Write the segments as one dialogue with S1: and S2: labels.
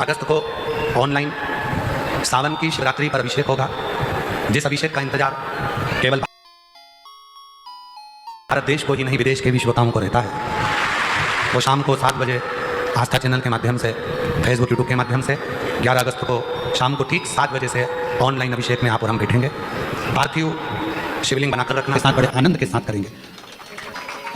S1: अगस्त को ऑनलाइन सावन की शिवरात्रि पर अभिषेक होगा, जिस अभिषेक का इंतजार केवल भारत देश को ही नहीं विदेश के भी श्रोताओं को रहता है। वो शाम को 7 बजे आस्था चैनल के माध्यम से, फेसबुक यूट्यूब के माध्यम से 11 अगस्त को शाम को ठीक 7 बजे से ऑनलाइन अभिषेक में आप और हम बैठेंगे। पार्थिव शिवलिंग बनाकर रखना साथ बड़े आनंद के साथ करेंगे।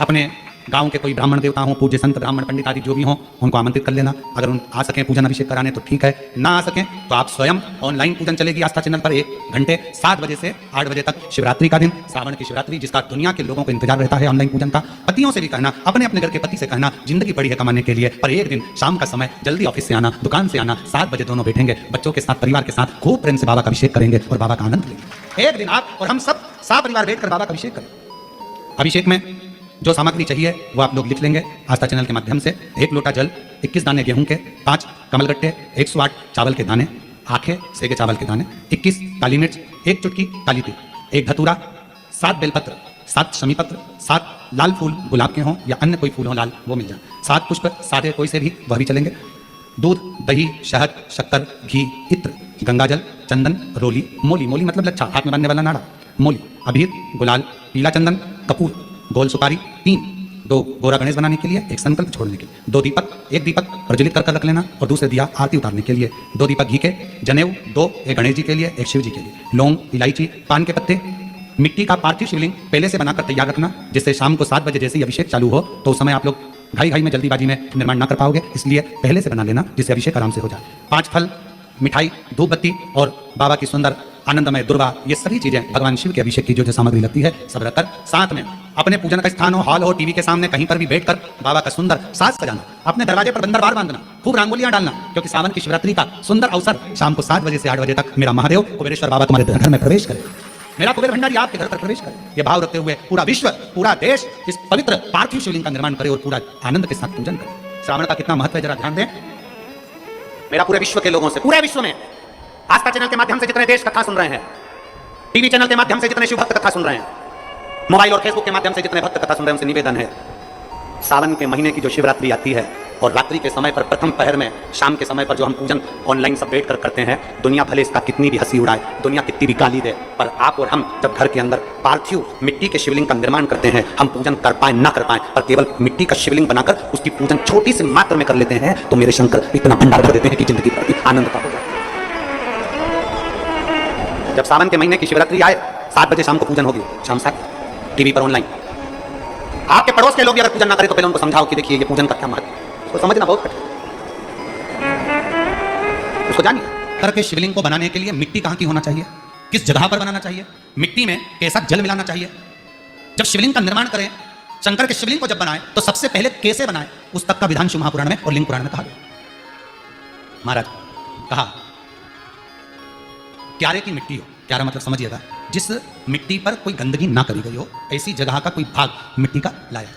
S1: अपने गांव के कोई ब्राह्मण देवता हों, पूज्य संत ब्राह्मण पंडित आदि जो भी हों, उनको आमंत्रित कर लेना। अगर उन आ सकें पूजन अभिषेक कराने तो ठीक है, ना आ सकें तो आप स्वयं ऑनलाइन पूजन चलेगी आस्था चैनल पर 1 घंटे 7 बजे से 8 बजे तक, शिवरात्रि का दिन, सावन की शिवरात्रि, जिसका दुनिया के लोगों को इंतजार रहता है ऑनलाइन पूजन का। पतियों से भी कहना, अपने अपने घर के पति से कहना, जिंदगी पड़ी है कमाने के लिए, पर एक दिन शाम का समय जल्दी ऑफिस से आना, दुकान से आना, 7 बजे दोनों बैठेंगे, बच्चों के साथ, परिवार के साथ खूब प्रेम से बाबा का अभिषेक करेंगे और बाबा का आनंद लेंगे। एक दिन आप और हम सब परिवार बैठकर बाबा का अभिषेक करें। अभिषेक में जो सामग्री चाहिए वो आप लोग लिख लेंगे आस्था चैनल के माध्यम से। 1 लोटा जल, 21 दाने गेहूं के, 5 कमलगट्टे, 108 चावल के दाने, आंखें सेगे चावल के दाने, 21 काली मिर्च, 1 चुटकी काली तिल, 1 धतूरा, 7 बेलपत्र, 7 शमीपत्र, 7 लाल फूल गुलाब के हों या अन्य कोई फूल हो लाल वो मिल जाए, 7 पुष्प सादे कोई से भी वह भी चलेंगे, दूध, दही, शहद, शक्कर, घी, इत्र, गंगाजल, चंदन, रोली, मोली, मोली मतलब लच्छा, हाथ में बांधने वाला नाड़ा, मोली, अबीर, गुलाल, पीला चंदन, कपूर, गोल सुपारी, 3, 2 गोरा गणेश बनाने के लिए, 1 संकल्प छोड़ने के लिए, 2 दीपक, 1 दीपक प्रज्वलित कर रख लेना और दूसरे दिया आरती उतारने के लिए, 2 दीपक घी के, जनेऊ 2, 1 गणेश जी के लिए, 1 शिव जी के लिए, लौंग, इलायची, पान के पत्ते, मिट्टी का पार्थिव शिवलिंग पहले से बनाकर तैयार रखना, जिससे शाम को 7 बजे जैसे ही अभिषेक चालू हो तो उस समय आप लोग घाई में जल्दीबाजी में निर्माण ना कर पाओगे, इसलिए पहले से बना लेना जिससे अभिषेक आराम से हो जाए। 5 फल, मिठाई, धूप बत्ती और बाबा की सुंदर आनंदमय दुर्वा, ये सभी चीजें भगवान शिव के अभिषेक की जो सामग्री लगती है सब रखकर, साथ में अपने पूजन का स्थान हो, हॉल हो, टीवी के सामने कहीं पर भी बैठकर बाबा का सुंदर साज सजाना, अपने दरवाजे पर बंदरबार बांधना, खूब रंगोलियां डालना, क्योंकि सावन की शिवरात्रि का सुंदर अवसर शाम को 7 बजे से 8 बजे तक मेरा महादेव कुबेरेश्वर बाबा तुम्हारे घर में प्रवेश करे, मेरा कुबेर भंडारी आपके घर पर प्रवेश करे। ये भाव रखते हुए पूरा विश्व, पूरा देश इस पवित्र पार्थिव शिवलिंग का निर्माण करे और पूरा आनंद के साथ पूजन करे। श्रावण का कितना महत्व है जरा ध्यान दें। मेरा पूरे विश्व के लोगों से, पूरे विश्व में आस्था चैनल के माध्यम से जितने देश कथा सुन रहे हैं, टीवी चैनल के माध्यम से जितने शिव भक्त कथा सुन रहे हैं, मोबाइल और फेसबुक के माध्यम से जितने भक्त कथा सुन रहे हैं, उनसे निवेदन है, सावन के महीने की जो शिवरात्रि आती है और रात्रि के समय पर, प्रथम पहर में, शाम के समय पर जो हम पूजन ऑनलाइन सब बैठ कर करते हैं, दुनिया भले इसका कितनी भी हंसी उड़ाए, दुनिया कितनी भी गाली दे, पर आप और हम जब घर के अंदर पार्थिव मिट्टी के शिवलिंग का निर्माण करते हैं, हम पूजन कर पाए ना कर पाए, पर केवल मिट्टी का शिवलिंग बनाकर उसकी पूजन छोटी सी मात्रा में कर लेते हैं, तो मेरे शंकर इतना भंडार कर देते हैं कि जिंदगी भर आनंद का हो जाए। जब सावन के महीने की शिवरात्रि आए, 7 बजे शाम को पूजन होगी, शाम 7 टीवी पर ऑनलाइन। आपके पड़ोस के लोग भी अगर पूजन ना करें तो पहले उनको समझाओ कि देखिए ये पूजन का क्या महत्व है, उसको समझना बहुत कठिन, उसको जानिए। करके शिवलिंग को बनाने के लिए मिट्टी कहाँ की होना चाहिए, किस जगह पर बनाना चाहिए, मिट्टी में कैसा जल मिलाना चाहिए। जब शिवलिंग का निर्माण करें, शंकर के शिवलिंग को जब बनाए तो सबसे पहले कैसे बनाए, उस तक का विधान शिव महापुराण में और लिंग पुराण में कहा गया। महाराज कहा क्यारे की मिट्टी हो, क्यारा मतलब समझिएगा, जिस मिट्टी पर कोई गंदगी ना करी गई हो, ऐसी जगह का कोई भाग मिट्टी का लाया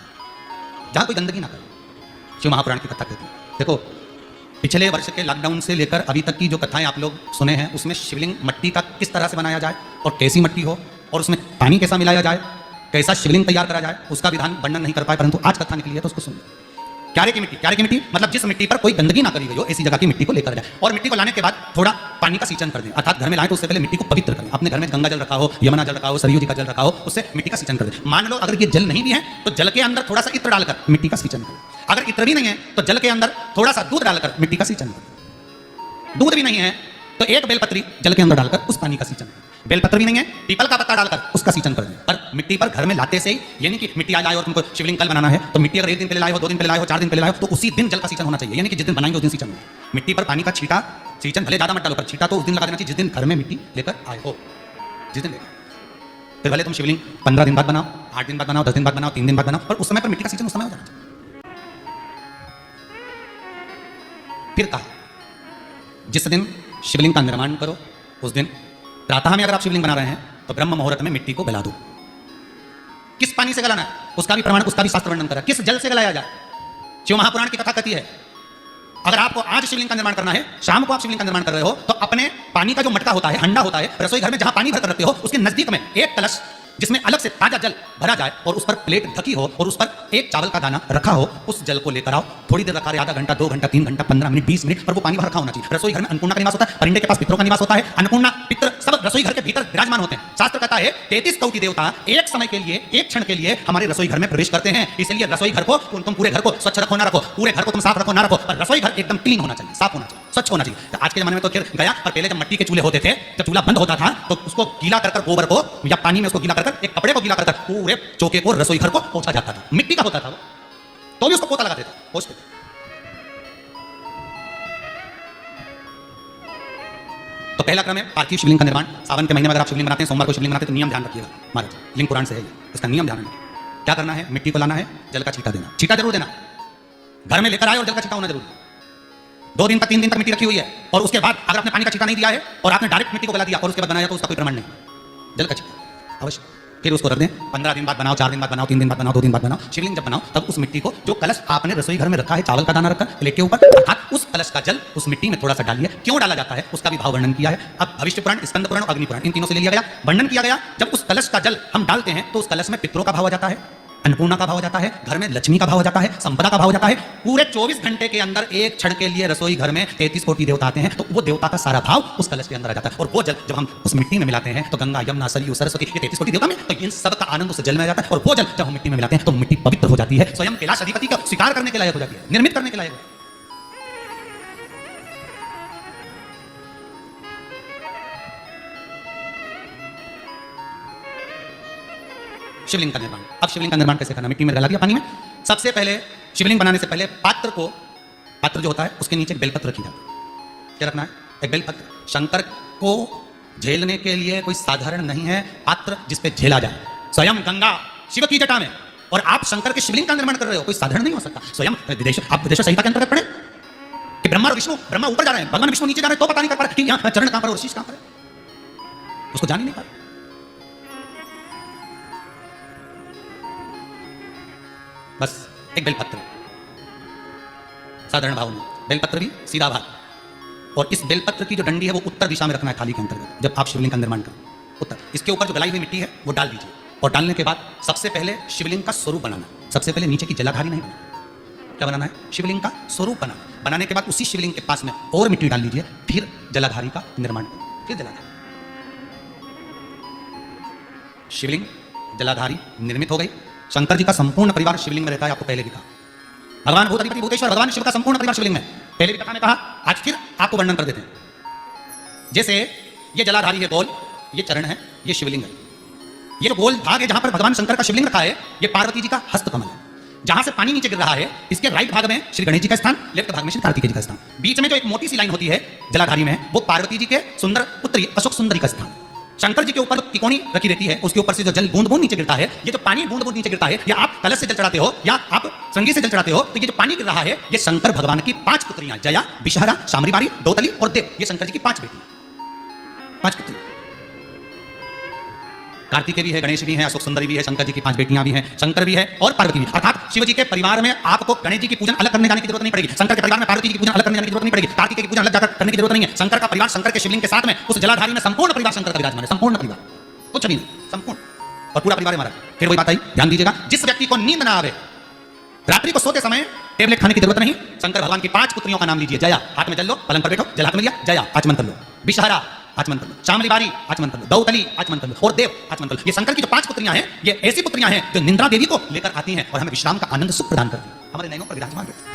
S1: जहां कोई गंदगी ना करे। शिव महापुराण की कथा कहती है। देखो पिछले वर्ष के लॉकडाउन से लेकर अभी तक की जो कथाएं आप लोग सुने हैं, उसमें शिवलिंग मिट्टी का किस तरह से बनाया जाए और कैसी मिट्टी हो और उसमें पानी कैसा मिलाया जाए, कैसा शिवलिंग तैयार करा जाए, उसका विधान वर्णन नहीं कर पाए, परंतु आज कथा निकली है तो उसको सुनिए। क्यारे की मिट्टी मतलब जिस मिट्टी पर कोई गंदगी ना करी गई हो, ऐसी जगह की मिट्टी को लेकर जाए और मिट्टी को लाने के बाद थोड़ा पानी का सिंचन कर दें, अर्थात घर में लाएं तो उससे पहले मिट्टी को पवित्र करें। अपने घर में गंगा जल रखा हो, यमुना जल रखा हो, सरयू जी का जल रखा हो, उससे मिट्टी का सिंचन कर दें। मान लो अगर ये जल नहीं भी है तो जल के अंदर थोड़ा सा इत्र डालकर मिट्टी का सिंचन करें। अगर इत्र भी नहीं है तो जल के अंदर थोड़ा सा दूध डालकर मिट्टी का सिंचन करें। दूध भी नहीं है तो 1 बेलपत्री जल के अंदर डालकर उस पानी का सिंचन करें। बेलपत्र भी नहीं है, पीपल का पत्ता डालकर उसका सिंचन कर दें। पर मिट्टी पर घर में लाते से ही, यानी कि मिट्टी आ जाए और तुमको शिवलिंग कल बनाना है तो मिट्टी अगर 1 दिन पहले लाए हो, 2 दिन पहले लाए हो, 4 दिन पहले लाए हो, तो उसी दिन जल का सिंचन होना चाहिए, यानी कि जिस दिन बनाएंगे उस दिन सिंचन होगा। मिट्टी पर पानी का छींटा, सिंचन भले ज्यादा मत डालो, पर छींटा तो उस दिन लगा देना चाहिए जिस दिन घर में मिट्टी लेकर आए हो, जिस दिन लेकर। फिर भले तुम शिवलिंग 15 दिन बाद बनाओ, 8 दिन बाद बनाओ, 10 दिन बाद बनाओ, 3 दिन बाद बनाओ, पर उस समय पर मिट्टी का सिंचन उस समय हो जाना चाहिए। फिर कहा जिस दिन शिवलिंग का निर्माण करो उस दिन प्रातः में अगर आप शिवलिंग बना रहे हैं तो ब्रह्म मुहूर्त में मिट्टी को गला दो। किस पानी से गलाना है उसका भी प्रमाण, उसका भी शास्त्र वर्णन करा, किस जल से गलाया जाए। शिव महापुराण की कथा कहती है अगर आपको आज शिवलिंग का निर्माण करना है, शाम को आप शिवलिंग का निर्माण कर रहे हो, तो अपने पानी का जो मटका होता है, हंडा होता है, रसोई घर में जहां पानी भरकर रखते हो उसके नजदीक में 1 कलश जिसमें अलग से ताजा जल भरा जाए और उस पर प्लेट ढकी हो और उस पर एक चावल का दाना रखा हो, उस जल को लेकर आओ। थोड़ी देर रखा रहे, आधा घंटा, 2 घंटा, 3 घंटा, 15 मिनट, 20 मिनट, पर वो पानी भर रखा होना चाहिए। रसोई घर में अन्नपूर्णा का निवास होता है, परिंदे के पास पितरों का निवास होता है। अन्नपूर्णा, पितर सब रसोई घर के भीतर विराजमान होते हैं। शास्त्र कहता है 33 कोटि देवता एक समय के लिए, एक क्षण के लिए हमारे रसोई घर में प्रवेश करते हैं। इसलिए रसोई घर को तुम पूरे घर को स्वच्छ रखो ना रखो, पूरे घर को तुम साफ रखो ना रखो, पर रसोई घर एकदम क्लीन होना चाहिए, साफ होना चाहिए, स्वच्छ होना चाहिए। तो आज के जमाने में तो फिर गया, पर पहले जब मिट्टी के चूल्हे होते थे, जब चूल्हा बंद होता था तो उसको गीला कर गोबर को या पानी में उसको गीला कर एक कपड़े को गीला कर पूरे चौके को, रसोई घर को पोंछा जाता था। मिट्टी का होता था वो, तो भी उसको पोता लगाते थे, पोंछते थे। तो पहला क्रम है पार्थिव शिवलिंग का निर्माण। सावन के महीने में अगर आप शिवलिंग बनाते हैं, सोमवार को शिवलिंग बनाते हैं, तो नियम ध्यान रखिएगा महाराज, लिंग पुराण से है ये, इसका नियम ध्यान रखिए। क्या करना है, मिट्टी को लाना है, जल का छींटा देना, छींटा जरूर देना, घर में लेकर आए और जल का छींटा होना जरूरी है। 2 दिन तक 3 दिन तक मिट्टी रखी हुई है और उसके बाद अगर आपने पानी का छींटा नहीं दिया है और आपने डायरेक्ट मिट्टी को गला दिया और उसके बाद बनाया तो उसका कोई प्रमाण नहीं। जल का छींटा अवश्य, फिर उसको रख दें। 15 दिन बाद बनाओ, 4 दिन बाद बनाओ, 3 दिन बाद बनाओ, 2 दिन बाद बनाओ। शिवलिंग जब बनाओ तब उस मिट्टी को, जो कलश आपने रसोई घर में रखा है, चावल का दाना रखा प्लेट के ऊपर, अर्थात उस कलश का जल उस मिट्टी में थोड़ा सा डालिए। क्यों डाला जाता है उसका भी भाव वर्णन किया है। अब भविष्य पुराण, स्कंद पुराण और अग्नि पुराण, इन तीनों से ले लिया गया, वर्णन किया गया। जब उस कलश का जल हम डालते हैं तो उस कलश में पितरों का भाव आ जाता है, अन्नपूर्णा का भाव आ जाता है, घर में लक्ष्मी का भाव आ जाता है, संपदा का भाव आ जाता है। पूरे 24 घंटे के अंदर एक क्षण के लिए रसोई घर में 33 कोटि देवता आते हैं, तो वो देवता का सारा भाव उस कलश के अंदर आ जाता है। और वो जल जब हम उस मिट्टी में मिलाते हैं तो गंगा, यमुना, सरयू, सरस्वती, ये 33 कोटि देवता में, तो इन सब का आनंद उस जल में आ जाता है। और वो जल जब हम मिट्टी में मिलाते हैं तो मिट्टी पवित्र हो जाती है, स्वयं कैलाश अधिपति का स्वीकार करने के लायक हो जाती है, निर्मित करने के लायक। शिवलिंग का निर्माण। अब शिवलिंग का निर्माण कैसे करना, मिट्टी में गला दिया पानी में। सबसे पहले शिवलिंग बनाने से पहले पात्र जो होता है उसके नीचे एक बेलपत्र रखी जाती है। क्या रखना है, एक बेलपत्र। शंकर को झेलने के लिए कोई साधारण नहीं है पात्र जिसपे झेला जाए, स्वयं गंगा शिव की जटा में, और आप शंकर के शिवलिंग का निर्माण कर रहे हो, कोई साधारण नहीं हो सकता। स्वयं आप विदेश संहिता के अंतर्गत पढ़े कि ब्रह्मा और विष्णु, ब्रह्मा ऊपर जा रहे हैं, भगवान विष्णु नीचे जा रहे हैं, तो पता नहीं कर पा रहे कि यहाँ चरण कहां पर और शीश कहां पर है, उसको जान ही नहीं पा रहे। बस एक बेलपत्र, साधारण भाव में बेलपत्र भी सीधा भाग, और इस बेलपत्र की जो डंडी है वो उत्तर दिशा में रखना है थाली के अंतर्गत। जब आप शिवलिंग का निर्माण करें उत्तर, इसके ऊपर जो गलाई हुई मिट्टी है वो डाल दीजिए, और डालने के बाद सबसे पहले शिवलिंग का स्वरूप बनाना। सबसे पहले नीचे की जलाधारी नहीं बनाना, क्या बनाना है, शिवलिंग का स्वरूप बनाना। बनाने के बाद उसी शिवलिंग के पास में और मिट्टी डाल दीजिए, फिर जलाधारी का निर्माण करें, फिर जलाधारी। शिवलिंग जलाधारी निर्मित हो गई। शंकर जी का संपूर्ण परिवार शिवलिंग में रहता है, आपको पहले भी कहा। भगवान भूताधिपति भूतेश्वर, भगवान शिव का संपूर्ण परिवार शिवलिंग में, पहले भी कथा में कहा, आज फिर आपको वर्णन कर देते हैं। जैसे ये जलाधारी है गोल, ये चरण है, ये शिवलिंग है। ये जो गोल भाग है जहां पर भगवान शंकर का शिवलिंग रखा है, ये पार्वती जी का हस्त कमल है। जहां से पानी नीचे गिर रहा है, इसके राइट भाग में श्री गणेश जी का स्थान, लेफ्ट भाग में श्री कार्तिकेय जी का स्थान। बीच में जो एक मोटी सी लाइन होती है जलाधारी में, वो पार्वती जी के सुंदर पुत्री अशोक सुंदरी का स्थान। शंकर जी के ऊपर तिकोनी रखी रहती है, उसके ऊपर से जो जल बूंद बूंद नीचे गिरता है, ये जो पानी बूंद बूंद नीचे गिरता है, या आप कलश से जल चढ़ाते हो या आप संगी से जल चढ़ाते हो, तो ये जो पानी गिर रहा है ये शंकर भगवान की 5 पुत्रियां, जया, विषहरा, शामरीबारी, दौतली और देव, ये शंकर जी की 5 बेटी, 5 पुत्री। कार्तिकेय भी है, गणेश भी है, अशोक सुंदरी भी है, शंकर जी की 5 बेटियां भी हैं, शंकर भी है और पार्वती भी। अर्थात शिव जी के परिवार में आपको गणेश जी की पूजन अलग करने जाने की जरूरत नहीं पड़ेगी, शंकर के परिवार में पार्वती जी की पूजन अलग करने जाने की जरूरत नहीं पड़ेगी, कार्तिकेय की पूजन अलग जाकर करने की जरूरत नहीं है। शंकर का परिवार शंकर के शिवलिंग के साथ में उस जलाधारी में संपूर्ण परिवार शंकर का विराजमान है, संपूर्ण परिवार, कुछ नहीं, संपूर्ण और पूरा परिवार हमारा। फिर वही बात आई, ध्यान दीजिएगा, जिस व्यक्ति को नींद ना आवे, रात्रि को सोते समय टेबलेट खाने की जरूरत नहीं, शंकर भगवान की 5 पुत्रियों का नाम लीजिए। जया, हाथ में जल लो, पलंग पर बैठो, जल हाथ में लिया, जया आचमन कर लो। विषहरा आचमन कर लो, शामलीबारी आचमन कर लो, दौतली आचमन कर लो और देव आचमन कर लो। ये शंकर की जो 5 पुत्रियां हैं, ये ऐसी पुत्रियां हैं जो निंद्रा देवी को लेकर आती हैं और हमें विश्राम का आनंद सुख प्रदान करती हैं, हमारे नयनों पर विराजमान रहती हैं।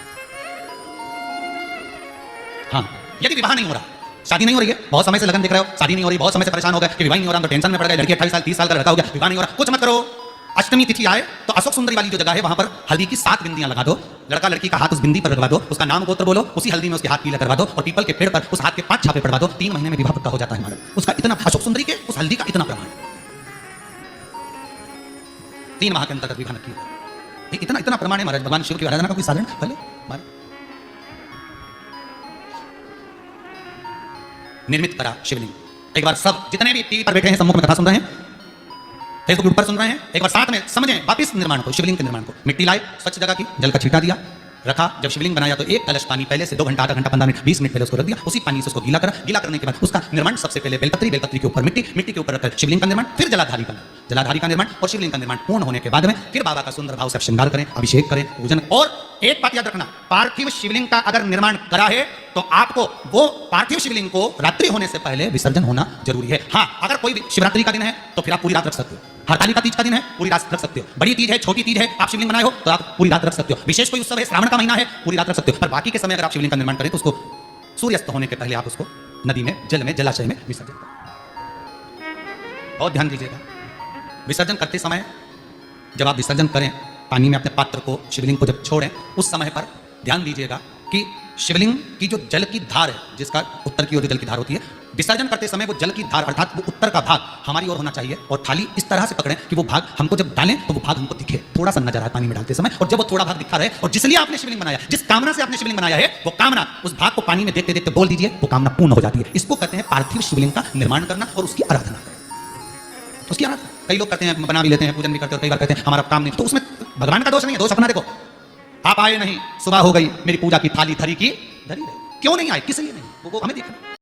S1: हाँ, यदि विवाह नहीं हो रहा, शादी नहीं हो रही है, बहुत समय से लगन देख रहे हो, शादी नहीं हो रही, बहुत समय से परेशान हो गए कि विवाह नहीं हो रहा, तो टेंशन में पड़ गए, लड़की 28 साल 30 साल का लड़का हो गया, विवाह नहीं हो रहा, कुछ मत करो। अष्टमी तिथि आए तो अशोक सुंदरी वाली जो जगह है वहां पर हल्दी की 7 बिंदियां लगा दो, लड़का लड़की का हाथ उस बिंदी पर लगवा दो, उसका नाम गोत्र बोलो, उसी हल्दी में उसके हाथ पीला करवा दो और पीपल के पेड़ पर उस हाथ के 5 छापे पड़वा दो। 3 महीने में विवाह पक्का हो जाता है हमारा। उसका इतना, अशोक सुंदरी के उस हल्दी का इतना प्रमाण, 3 माह के अंतर्गत विवाह किया, इतना इतना प्रमाण है महाराज। भगवान शिव की आराधना का कोई साधन भले निर्मित करा शिवलिंग। एक बार सब जितने भी टीवी पर बैठे हैं, सम्मुख में कथा सुन रहे हैं, फेसबुक ऊपर सुन रहे हैं, एक बार साथ में समझें वापिस निर्माण को, शिवलिंग के निर्माण को। मिट्टी लाए, स्वच्छ जगह की, जल का छींटा दिया, रखा, जब शिवलिंग बनाया तो एक कलश पानी पहले से 2 घंटा, आधा घंटा, 15 मिनट, 20 मिनट पहले उसको रख दिया। उसी पानी से उसको गीला करा, गीला करने के बाद उसका निर्माण सबसे पहले बेलपत्री, बेलपत्री के ऊपर मिट्टी, मिट्टी के ऊपर रखकर शिवलिंग का निर्माण, फिर जलाधारी का, जलाधारी का निर्माण और शिवलिंग का निर्माण पूर्ण होने के बाद में फिर बाबा का सुंदर भाव से श्रृंगार करें, अभिषेक करें, पूजन। और एक बात याद रखना, पार्थिव शिवलिंग का अगर निर्माण करा है तो आपको वो पार्थिव शिवलिंग को रात्रि होने से पहले विसर्जन होना जरूरी है। हाँ, अगर कोई शिवरात्रि का दिन है तो फिर आप पूरी रात रख सकते हो, हरतालिका तीज का दिन है पूरी रात रख सकते हो, बड़ी तीज है, छोटी तीज है, आप शिवलिंग बनाए हो तो आप पूरी रात रख सकते हो, विशेष कोई उत्सव है, श्रावण का महीना है, पूरी रात रख सकते हो। पर बाकी के समय अगर आप शिवलिंग का निर्माण करें तो उसको सूर्यास्त होने के पहले आप उसको नदी में, जल में, जलाशय में विसर्जन करें। बहुत ध्यान दीजिएगा, विसर्जन करते समय जब आप विसर्जन करें पानी में अपने पात्र को, शिवलिंग को जब छोड़ें, उस समय पर ध्यान दीजिएगा कि शिवलिंग की जो जल की धार है, जिसका उत्तर की ओर जो जल की धार होती है, विसर्जन करते समय वो जल की धार अर्थात वो उत्तर का भाग हमारी ओर होना चाहिए और थाली इस तरह से पकड़ें कि वो भाग हमको जब डालें तो वो भाग हमको दिखे, थोड़ा सा नजर आए पानी में डालते समय। और जब वो थोड़ा भाग दिखा रहे और जिसलिए आपने शिवलिंग बनाया, जिस कामना से आपने शिवलिंग बनाया है, वो कामना उस भाग को पानी में देखते देखते बोल दीजिए, वो कामना पूर्ण हो जाती है। इसको कहते हैं पार्थिव शिवलिंग का निर्माण करना और उसकी आराधना करना। उसकी आराधना कई लोग करते हैं, बना भी लेते हैं, पूजन भी करते हैं, कई बार कहते हैं हमारा काम नहीं, तो उसमें भगवान का दोष नहीं है, दोष अपना देखो। आप आए नहीं, सुबह हो गई, मेरी पूजा की थाली थरी की धरी रही, क्यों नहीं आए, किस लिए नहीं, वो हमें देखना।